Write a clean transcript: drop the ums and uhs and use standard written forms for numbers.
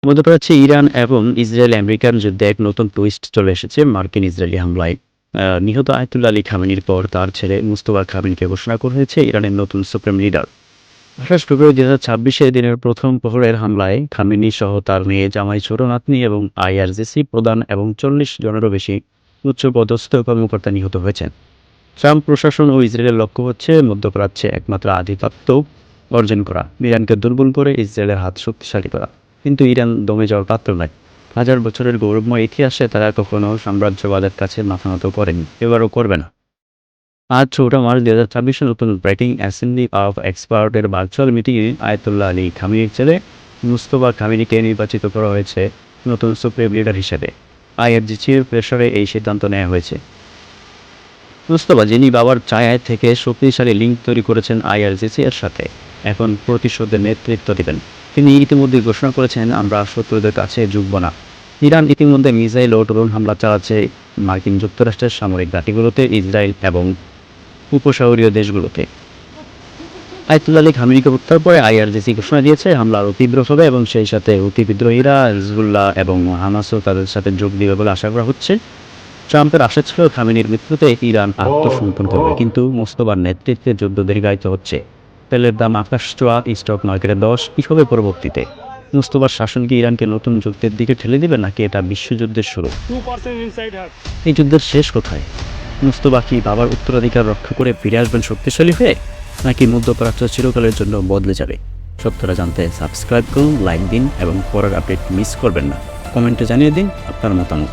মধ্যপ্রাচ্যে ইরান এবং ইসরায়েল আমেরিকার যুদ্ধে এক নতুন টুইস্ট চলে এসেছে মার্কিন ইসরায়েলি হামলায়। নিহত আয়াতুল্লাহ আলী খামেনির পর তার ছেলে মুস্তফা খামেনিকে ঘোষণা করা হয়েছে ইরানের নতুন সুপ্রিম লিডার। ২৮ ফেব্রুয়ারি ২০২৬ দিনের প্রথম প্রহরের হামলায় খামেনি সহ তার মেয়ে, জামাই, ছোট নাতনি এবং আইআরজিসি প্রধান এবং ৪০ জনেরও বেশি উচ্চপদস্থ কর্মকর্তা নিহত হয়েছেন। ট্রাম্প প্রশাসন ও ইসরায়েলের লক্ষ্য হচ্ছে মধ্যপ্রাচ্যে একমাত্র আধিপত্য অর্জন করা, ইরানকে দুর্বল করে ইসরায়েলের হাত শক্তিশালী করা। কিন্তু ইরান দমে যাওয়ার পাত্র নয়। হাজার বছরের গৌরবময় ইতিহাসে তারা কখনো সাম্রাজ্যবাদের কাছে মাথা নত করেনি, এবারও করবে না। আজ ৪ মার্চ ২০২৬ নতুন ব্রেকিং অ্যাসেম্বলি অফ এক্সপার্টের ভার্চুয়াল মিটিংয়ে আয়াতুল্লাহ আলী খামেনির ছেলে মুস্তফা খামেনিকে নির্বাচিত করা হয়েছে নতুন সুপ্রিম লিডার হিসেবে। আইআরজিসির প্রেসারে এই সিদ্ধান্ত নেওয়া হয়েছে। মুস্তফা, যিনি বাবার ছায়ায় থেকে শক্তিশালী লিঙ্ক তৈরি করেছেন আইআরজিসি এর সাথে, এখন প্রতিশোধের নেতৃত্ব দেবেন। তিনি ইতিমধ্যে ঘোষণা করেছেন, আমরা শত্রুদের কাছে ঝুঁকব না। ইরান ইতিমধ্যে মিসাইল ও ড্রোন হামলা চালাচ্ছে মার্কিন যুক্তরাষ্ট্রের সামরিক ঘাঁটিগুলোতে, ইসরায়েল এবং উপসাগরীয় দেশগুলোতে। আয়াতুল্লাহ আলী খামেনিকে হত্যার পরে আইআরজিসি ঘোষণা দিয়েছে হামলা আরও তীব্র হবে এবং সেই সাথে হুতি বিদ্রোহীরা, হিজবুল্লাহ এবং হামাসও তাদের সাথে যোগ দিবে বলে আশা করা হচ্ছে। ট্রাম্পের আশা ছিল খামেনির মৃত্যুতে ইরান আত্মসমর্পণ করবে, কিন্তু মোস্তফার নেতৃত্বে যুদ্ধ দীর্ঘায়িত হচ্ছে। তেলের দাম আকাশ ছোঁয়া, স্টক মার্কেটে ধস। কী হবে পরবর্তীতে? মোস্তফার শাসন কি ইরানকে নতুন যুদ্ধের দিকে ঠেলে দিবে, নাকি এটা বিশ্বযুদ্ধের শুরু? এই যুদ্ধের শেষ কোথায়? মুস্তফা কি বাবার উত্তরাধিকার রক্ষা করে ফিরে আসবেন শক্তিশালী হয়ে, নাকি মধ্যপ্রাচ্য চিরকালের জন্য বদলে যাবে? সত্যটা জানতে সাবস্ক্রাইব করুন, লাইক দিন এবং পরের আপডেট মিস করবেন না। কমেন্টে জানিয়ে দিন আপনার মতামত।